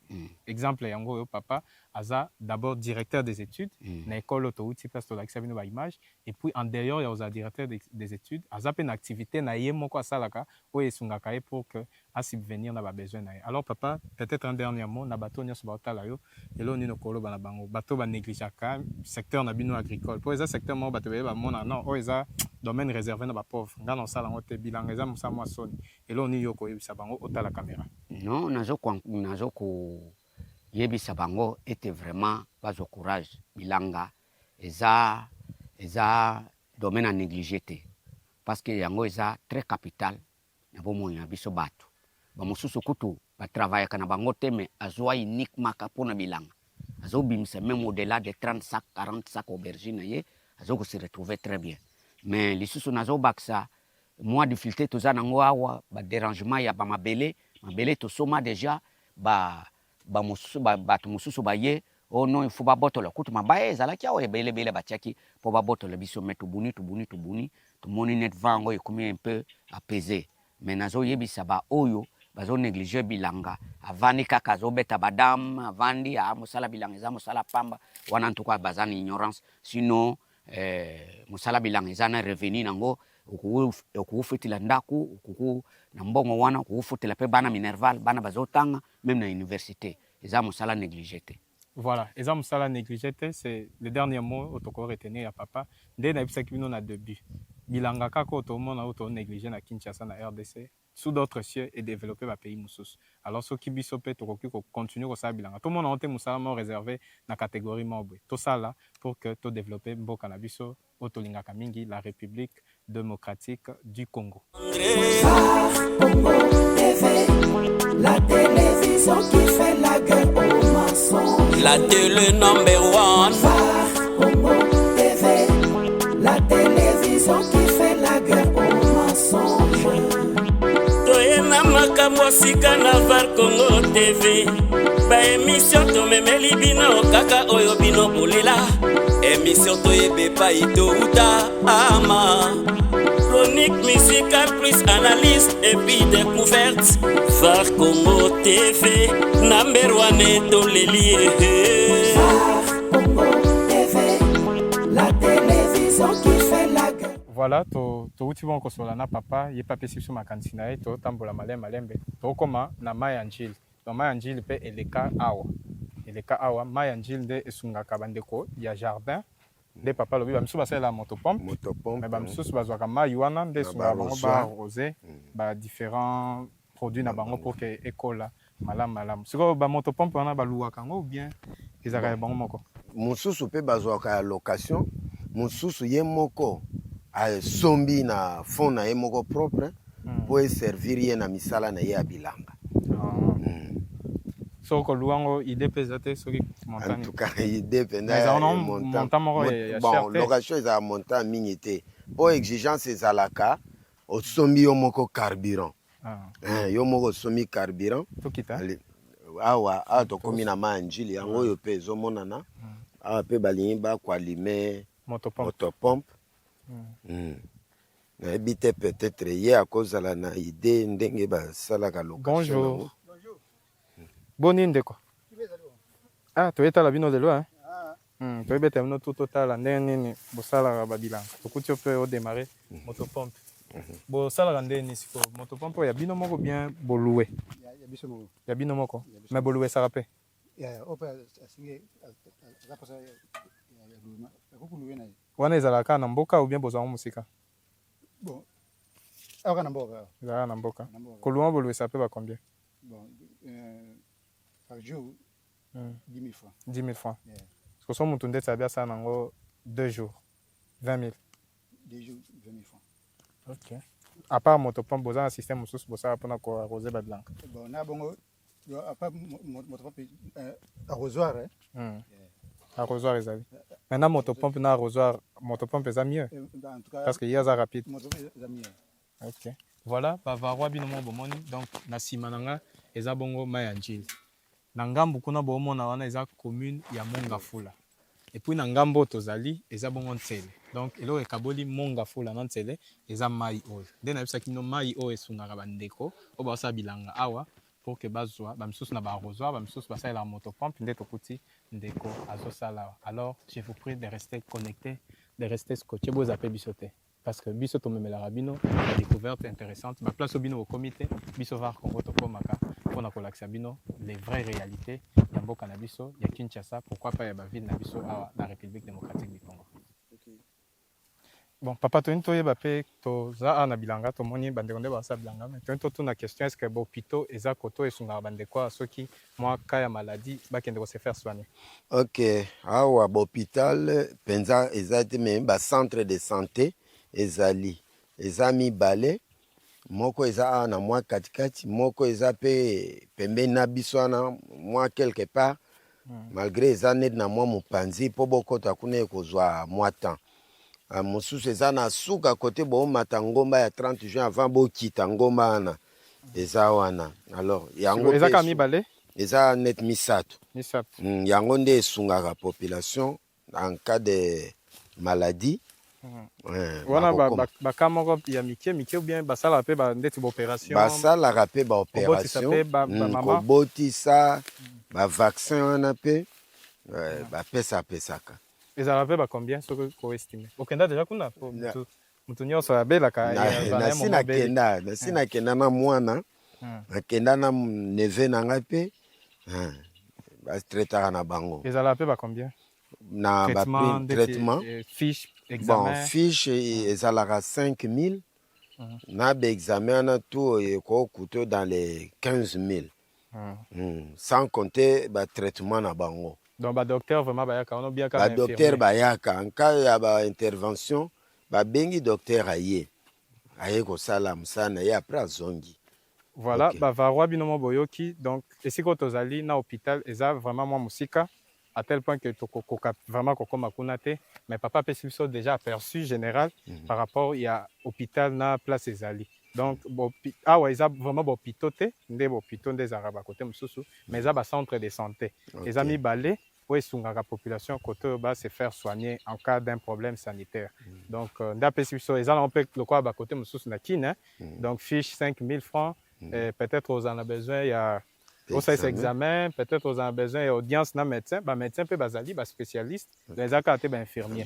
Exemple yango yo papa aza d'abord directeur des études na école autouti place to l'accès bino ba image et puis en dehors ya oza directeur des études aza pe na activité na ye moko asalaka o esungaka pour que à subvenir na ba besoin na ye. Alors papa peut-être un dernier mot na bato nyonso ba otala yo elo nino kolo bana bango bato ba négligeaka secteur na bino agricole pour eza secteur mo bato ba mona non o eza domaine réservé na ba pauvre ngana osala ngote bilanga eza musa mwa soni elo ni yoko yebisa bango otala caméra non nazo ko yebisa bango était vraiment pas au courage bilanga eza domaine à négliger te parce que yango eza très capital na bomoi na biso bato ba mosusu kutu ba travailler kana bango te mais azwa uniquement kapona bilanga azo bimisa même au-delà de 30 sacs 40 sacs aubergine ye azo ko se retrouver très bien mais lisusu nazo baksa moi difficulté toza nango awa ba dérangement ya ba mabele to soma déjà ba mosusu bato mosusu baye oh non il faut ba botola kutu mabaye ezalaki awa ebele batiaki po ba botola biso mettre tubuni to moni net vango ekomi un peu apaisé mais nazo yebisa ba oyo bazo négliger bilanga avani kaka azobeta badam avandi mosala bilanga eza mosala pamba wana ntuka bazana ignorance sinon mosala bilanga eza na revenu nango okufutila ndako okuku na mbongo wana okufutila pe bana minerval bana bazotanga même na université eza mosala négligé te. Voilà, eza mosala négligé te c'est le dernier mot otoko retenir ya papa nde na bisaki bino na début bilanga kaka otomona oto négligé na Kinshasa na RDC sous d'autres cieux et développer ba pays mosusu. Alors ce qui biso pe tokoki ko continuer ko sa bilanga tout monde onte mosala mo réservé na catégorie mobwe to sala pour que to développer mboka na biso otolingaka mingi la République démocratique du Congo. La télévision qui fait la guerre aux mensonges. La télé number one. Congo TV, la télévision qui fait la guerre aux mensonges. Toyena makambo sika na var Congo TV. Ba émission to memeli bino kaka oyo bino bolela. Émission to yebe pa ito uta ama. Chronique musicale plus analyse et puis découverte. Var Congo TV, number one to l'élie. Congo TV, la télévision qui fait la guerre. Voilà, to uti bon kosola na papa, ye papa si sur ma kantina e to tambola malembe. To koma na Mayanjil. To Mayanjil pe eleka awa, Mayanjil de esungaka bandeko ya jardin. De papa lobi bamsu basala la motopompe mais bamsu bazwaka mai wana nde sunga bango ba rosé ba différents produits na bango pour que école malam siko ba motopompe wana ba luwaka ngo bien ezaka bango moko mosusu pe bazwaka ya location mosusu ye moko a sombi na fond na ye moko propre pour servir ye na misala na ye bilanga. Soko luango idée pesate soki montagne. En tout cas, idée penda montant bon, location est à montant minité. Pour exigence c'est alaka au sombi yomoko carburant. Yomoko sombi carburant. Tokita. Awa to komi na manjili yango yo pe zo monana. Awa pe balingi ba kwa lime motopompe nayebi te peut-être ye akozala na idée ndenge basalaka location. Bonjour. Boni ndeko. Ah, toyetala bino lelo hein. Toyebeta bino tout totala ndenge nini bosalaka babilanga. Tokuti mpe odémarrer motopompe. Bosalaka ndenge nini sikoyo motopompe ya bino moko bien boloué. Ya bino moko. Mais boloué ça rappelle. Wana ezalaka na mboka ou bien bozala musika? Bon. Awa na mboka. Ezalaka na mboka. Koluma boloué ça peut ba combien? Bon, par jour 10 000 francs. 10 000 francs. Parce que son mutu ndetse abia ça nango 2 jours 20 000. 2 jours 20 000 francs. OK. À part motopompe bozala système mususu bosala pona ko arroser ba blanc. Bon, na bongo à part motopompe arrosoir hein. Arrosoir ezali. Maintenant motopompe na arrosoir motopompe eza mieux. En tout cas Parce que yaza rapide. motopompe eza mieux. OK. Voilà, bavarwa bino mo bomoni donc na sima nanga eza bongo Mayanjili. Na ngambu kuna bomona wana eza commune ya Mongafula. Et puis na ngambo tozali eza bongo Ntsele. Donc elo ekaboli Mongafula na Ntsele eza mai oyo. Nde na bisaki no mai oyo esungaka bandeko o ba sa bilanga awa pour que bazwa ba misusu na ba arrosoir ba misusu ba la motopompe nde tokuti ndeko azosala. Alors je vous prie de rester connectés, de rester scotché bo zape bisote. Parce que biso tomemela rabino la découverte intéressante ma place au bino au comité biso var Congo tokomaka pona kolakisa bino les vraies réalités ya mboka na biso ya Kinshasa, pourquoi pas ya ba ville na biso à la République démocratique du Congo. Okay. Bon papa to nto yeba pe to za na bilanga to moni bande konde ba sa bilanga mais to to na question est-ce que bopito eza koto esunga bande kwa soki moi ka ya maladie ba kende ko se faire soigner. OK, awa hôpital penza ezate même ba centre de santé ezali eza mibale moko eza na mwa katikati moko eza pe pembeni na biso wana mwa quelque part malgré eza net na mwa mopanzi po bokota kuna ekozwa mwa temps mosusu eza na suka kote bomata ngomba ya 30 juin avant bokita ngomba wana eza wana. Alors yango eza ka mibale eza net misato yango nde esungaka population en cas de maladie. Wana baka moko ya mike ou bien basala pe ba ndeti ba opération basalaka pe ba opération kobotisa ba vaccin wana pe bapesaka ezala pe ba combien soko ko estimer okenda déjà kuna mutu nyonso abelaka nasi nakenda na mwana nakenda na neve na ngai pe batretaka na bango ezala pe ba combien na traitement fiche examen. Bon, fiche ezalaka 5 000 na ba examen na tout ekokuta dans les 15 000 sans compter ba traitement na bango. Donc ba docteur vraiment bayaka on bien ba docteur bayaka en cas ya ba intervention ba bengi docteur aye ko sala msana ya après azongi. Voilà, okay. Bavarwa binomo boyoki donc esiko tozali na hôpital eza vraiment moi musika à tel point que vraiment kokoma kunate mais papa Pesibiso déjà aperçu général par rapport il y a hôpital na place ezali donc awa eza vraiment hôpital te nde hôpital des arabes côté mususu mais eza ba centre de santé eza mibale po esungaka population côté ba se faire soigner en cas d'un problème sanitaire donc nda Pesibiso eza na pe le quoi ba côté mususu na kine donc fiche 5 000 francs peut-être aux en a besoin il y a pour ça examen peut-être aux en besoin audience na médecin ba médecin pe bazali ba spécialiste les akate ba infirmier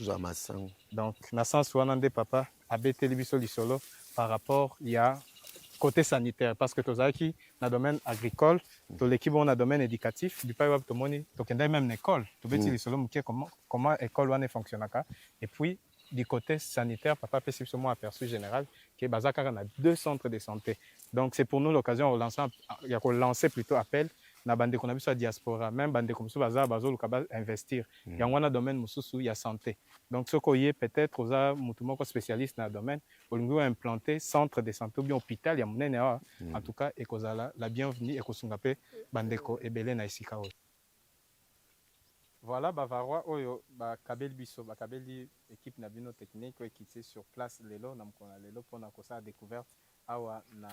donc na sens wana nde papa abeteli biso lisolo par rapport il y a côté sanitaire parce que tozaki na domaine agricole to l'équipe on a domaine éducatif du pas to moni to kenda même école to beti lisolo mukie comment école wana fonctionnaka et puis du côté sanitaire papa peut simplement aperçu général que bazaka na 2 centres de santé. Donc c'est pour nous l'occasion de lancer plutôt appel na bande qu'on a vu sur la diaspora même bande comme ça bazo lukaba investir yangwana domaine mususu ya santé. Donc ce koyé peut-être oza mutumoko spécialiste na domaine olingo implanter centre de santé ou bien hôpital ya munene en tout cas ekozala la bienvenue ekosunga pe bandeko ebele na isika o. Voilà bavarwa oyo bakabeli biso bakabeli équipe na bino technique qui était sur place lelo na mkona lelo pona ko sa découverte awa na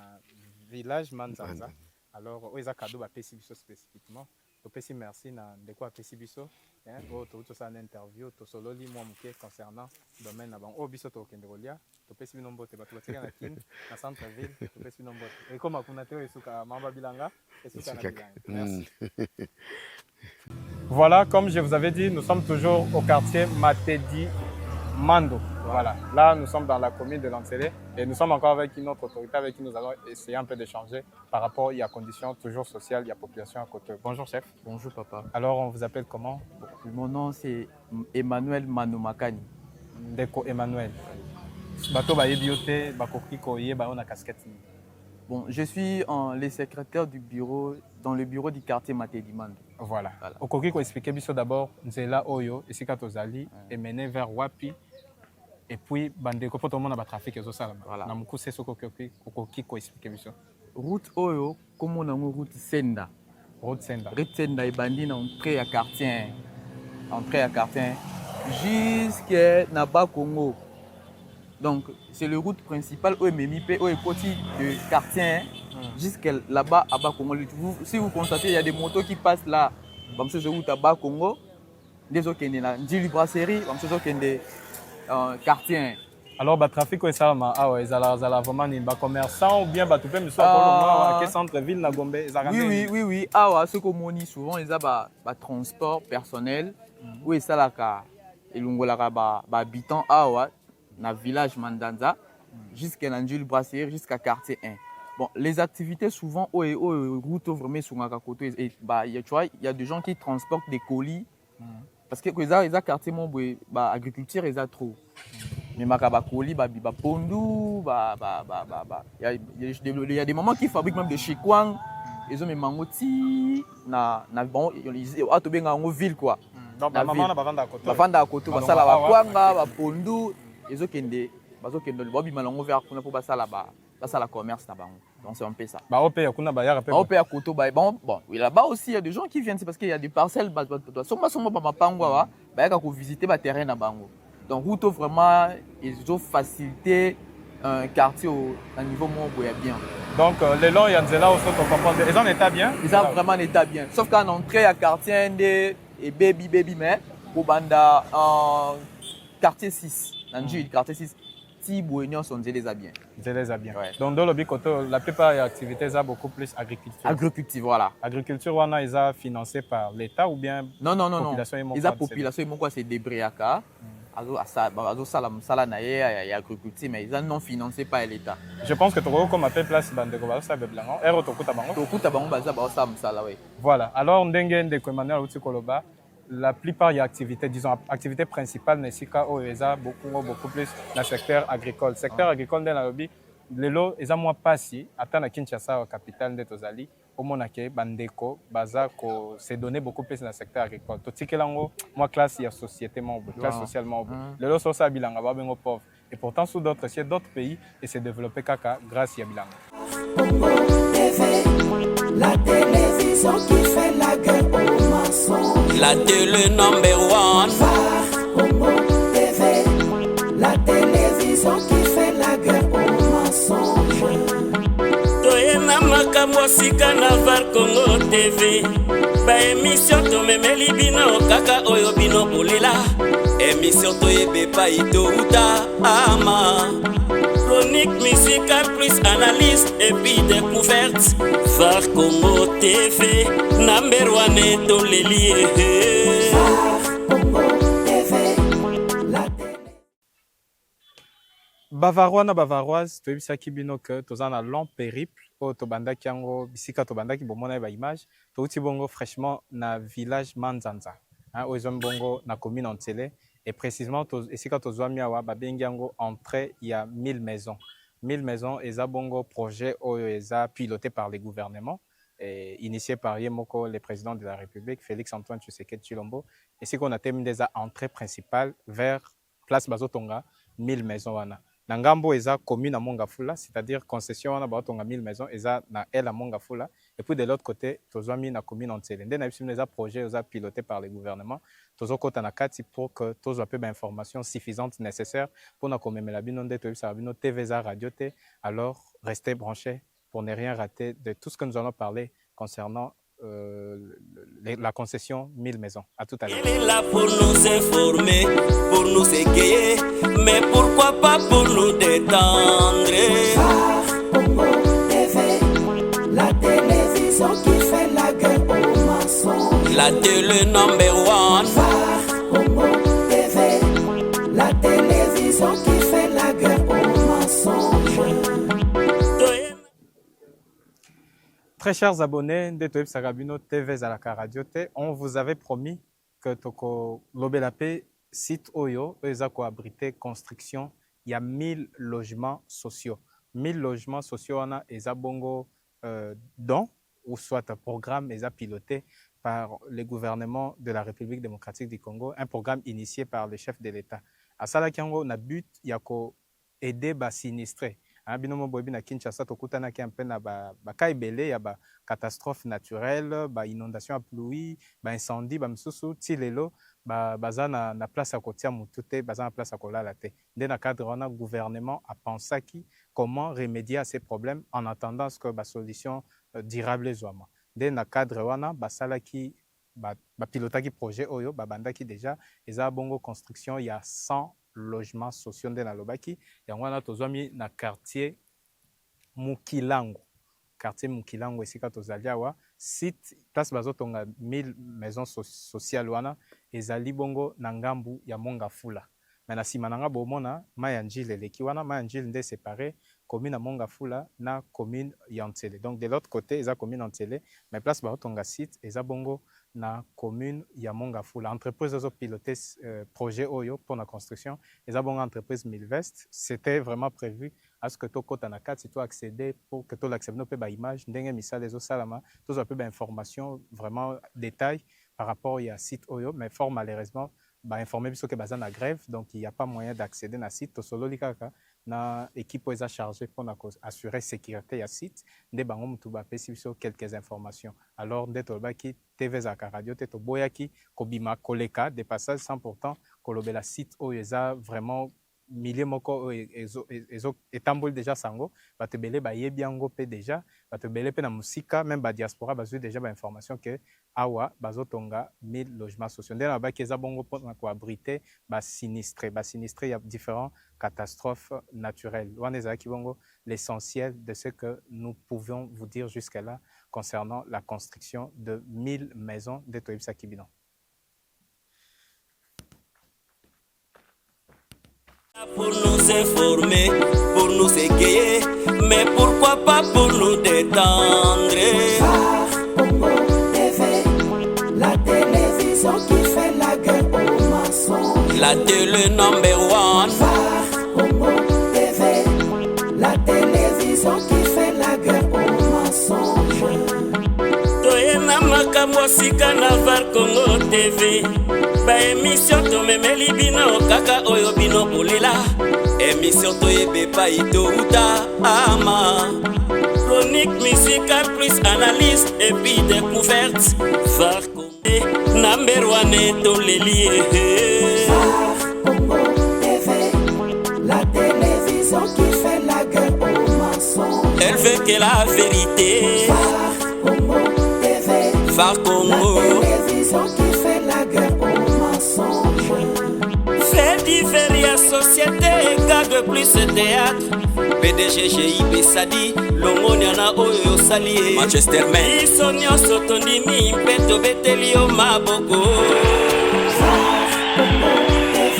village Manzanza. Alors oyo za cadeau ba pesi biso spécifiquement topesi merci na ndeko apesi biso oyo touti tosala na interview tosololi mwa moke concernant domaine na bango oyo biso tokende kolia topesi bino mbote bato batika na kine na centre ville topesi bino mbote ekoma kuna te oyo esuka mamba bilanga esuka na bilanga merci. Voilà, comme je vous avais dit, nous sommes toujours au quartier Matedi Mando. Voilà, là nous sommes dans la commune de Lancelé et nous sommes encore avec une autre autorité avec qui nous allons essayer un peu d'échanger par rapport à conditions toujours sociales, il y a population à côté. Bonjour chef. Bonjour papa. Alors on vous appelle comment? Mon nom c'est Emmanuel Manomakani. Ndeko Emmanuel. Bato ba yebiote bakoki ko yeba on a casquette. Bon, je suis le secrétaire du bureau dans le bureau du quartier Matedi Mando. Voilà. Okoki ko expliquer biso d'abord nzela oyo esika tozali et mener vers wapi. Et puis, bandeko pour tout le monde a trafic et tout ça. Voilà. Na muku c'est ce que ko expliquer biso. Route oyo comme on a une route Senda. Route Senda. Route Senda et bandi na entrée à quartier. Entrée à quartier jusqu'à Naba Congo. Donc c'est le route principale où Memipé où est côté de quartier jusqu'à là-bas à Bas Congo. Si vous constatez il y a des motos qui passent là. Comme ce route à Bas Congo. Des autres qui sont là, Djili Brasserie, comme ce qui sont quartier. Alors, le trafic, c'est ça, vraiment des commerçants ou bien tout le monde centre-ville na Gombe. Oui. Ah, ce qu'on dit souvent, ils ont des transport personnel. Oui, ça là, ils ont des habitants dans le village Mandanza, jusqu'à Djili Brasserie, jusqu'à quartier 1. Bon, les activités souvent, route vraiment sur la côté. Tu vois, il y a des gens qui transportent des colis. Parce que les quartiers agriculture ils ont trop mais makaba colis ba pondu il y a des mamans qui fabriquent même des chikwang ils ont mes mangoti na bon ils ont benga en ville quoi donc maman na bavanda à côté ba sala ba kwanga ba pondu ils ont kende bazo kende ba bimalongo vers kuna pour ba sala commerce na bango. Donc c'est un peu ça. Bon, oui, là-bas aussi il y a des gens qui viennent, c'est parce qu'il y a des parcelles visiter le terrain na bango. Donc route vraiment ils ont facilité un quartier au niveau où il y a bien. Donc les longs il y a nzela aussi qu'on comprend ils en état bien. Ils ont vraiment en état bien. Sauf qu'en entrée à quartier et baby mais au banda quartier 6, dans le quartier 6. Si Boignon sont déjà bien. Déjà bien. Ouais. Donc dans le Bikoto, la plupart des activités sont beaucoup plus agriculture. Agriculture, voilà. Agriculture, ils sont financés par l'État ou bien non. Ils ont population et c'est Debriaka. Il y a agriculture, mais ils sont non financés par l'État. Je pense que tu as comme appel place Bandeko ça be blanc. Ero tokuta bango. Voilà. Alors ndenge ndeko Emmanuel Utikoloba. La plupart des activités, disons, activités principales, beaucoup plus dans le secteur agricole. Le secteur agricole, dans la lobby, les lots, ils ont moins passé, attends à Kinshasa, capitale de Tozali, au Monake, Bandeko, Bazako, c'est donné beaucoup plus dans le secteur agricole. Tout ce qui est là, moi, classe, il y a société membre, classe sociale membre. Les lots sont ça, bilanga, babingo pauvre. Et pourtant, sous d'autres pays, et c'est développé kaka grâce à bilanga. La télévision qui fait la guerre aux mensonges. La télé number one. Congo TV, la télévision qui fait la guerre aux mensonges. Toyena makambo sika na Var Congo TV. Ba émission to memeli bino kaka oyo bino bolela. Émission to yebe pa ito uta ama. Chronique musicale plus analyse et puis découverte. Var Congo TV, number one et Toleli. Var Congo TV, la télé. Bavarois na bavaroise, tu sais qui bino que tu as un long périple au Tobanda Kiango, Bisika Tobanda qui bomona ba image, tu uti bongo fraîchement na village Manzanza, hein, au bongo na commune Ntélé. Et précisément, ici, quand on a mis à Babengiango, entrée, il y a 1000 maisons. 1000 maisons, et ça, bongo projet, piloté par les gouvernements, initié par Yemoko, le président de la République, Félix-Antoine Tshisekedi Tshilombo. Et c'est qu'on a terminé des entrées principales vers Place Bazotonga, 1000 maisons. Nangambo eza commune à Mongafula, c'est-à-dire concession na batonga 1000 maisons eza na elle à Mongafula et puis de l'autre côté tozwami na commune Ntélé. Na bisim les projets eza pilotés par le gouvernement. Tozo kota na kati pour que tozwa peu d'informations suffisantes nécessaires pour na komemela bino nde to bisa bino TV za radio te. Alors restez branchés pour ne rien rater de tout ce que nous allons parler concernant la concession 1000 maisons. À tout à l'heure. Il est là pour nous informer, pour nous égayer, mais pourquoi pas pour nous détendre. Congo TV, la télévision qui fait la guerre aux mensonges. La télé number one. Congo TV, la télévision qui fait la guerre aux mensonges. Très chers abonnés de Toyib Sagabino TV Zalaka Radio T, on vous avait promis que Toko Lobelape site Oyo, Ezako abrité construction, il y a 1000 logements sociaux. 1000 logements sociaux, on a Ezabongo don, ou soit un programme piloté par le gouvernement de la République démocratique du Congo, un programme initié par le chef de l'État. À Salakiango, on a but, il y a aider les sinistrés. Binomo boyebi na Kinshasa tokutana ki ampe na ba ka ebele ya ba catastrophe naturelle, ba inondation à pluie, ba incendie, ba msusu tilelo baza na place à kotia mutute, baza na place à kolala te. Dès na cadre on a gouvernement a pensé qui comment remédier à ces problèmes en attendant ce que ba solution durable zoama. Dès na cadre on a basala ki ba pilotaki projet oyo ba bandaki déjà eza bongo construction il y a 100 logements sociaux de la Lobaki. Et on a tozwami na quartier Mukilango. Quartier Mukilango ici quand tozaliawa site place bazotonga 1000 maisons sociales wana ezali bongo na ngambu ya Mongafula. Mais na simananga bomona Mayanjile leki wana Mayanjile nde séparé commune à Mongafula na commune Yantele. Donc de l'autre côté eza commune Yantele mais place bazotonga site eza bongo na commune ya Mongafula. Entreprise a piloté projet Oyo pour la construction. Les abonnés entreprise Milvest, c'était vraiment prévu à ce que tu aies si tu accéder pour que tu accèdes à l'image, tu as les salama, tu as information vraiment détail par rapport à site Oyo, mais fort malheureusement, informer que tu as grève, donc il n'y a pas moyen d'accéder à site. Na équipe est chargée pour assurer la sécurité à site. Nous avons quelques informations. Alors, nous avons TV Zaka Radio, nous avons Kobima Koleka, des passages 100%, que site où il y a vraiment milliers moko etambol déjà sango batebele ba yebiango pe déjà batebele pe na musika même ba diaspora bazu déjà ba information que awa bazotonga 1000 logements sociaux ndena ba keza bongo pour ko abriter ba sinistré il y a différentes catastrophes naturelles waneza ki bongo l'essentiel de ce que nous pouvons vous dire jusqu'à là concernant la construction de 1000 maisons de Toyib Sakibino. Pour nous informer, pour nous égayer, mais pourquoi pas pour nous détendre. Congo TV, la télévision qui fait la guerre aux mensonges. La télé number one. Congo TV, la télévision qui fait la guerre aux mensonges. Toyena makambo sika na var Congo TV. Ba émission to memeli bino kaka oyo bino bolela. Émission to yebe pa ito uta ama. Chronique musicale plus analyse et puis découverte. Var Congo number one to lelie. Congo TV, la télévision qui fait la guerre aux mensonges. Elle veut que la vérité. Congo TV, Var Congo, la télévision qui fait la guerre aux mensonges. fait divers société, gagne plus théâtre. PDG GIB Sadi, Longoniana Oyo Sali, Manchester Man, Isonio Sotondini, Peto Betelio Maboko. Congo TV,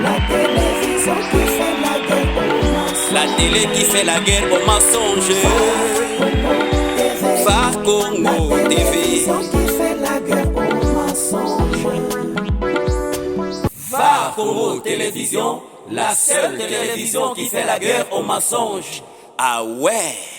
la télévision qui fait la guerre aux mensonges. La télé qui fait la guerre aux mensonges. Var Congo La TV. télévision qui fait la guerre aux mensonges. Var Congo Télévision, la seule télévision qui fait la guerre aux mensonges. Ah ouais.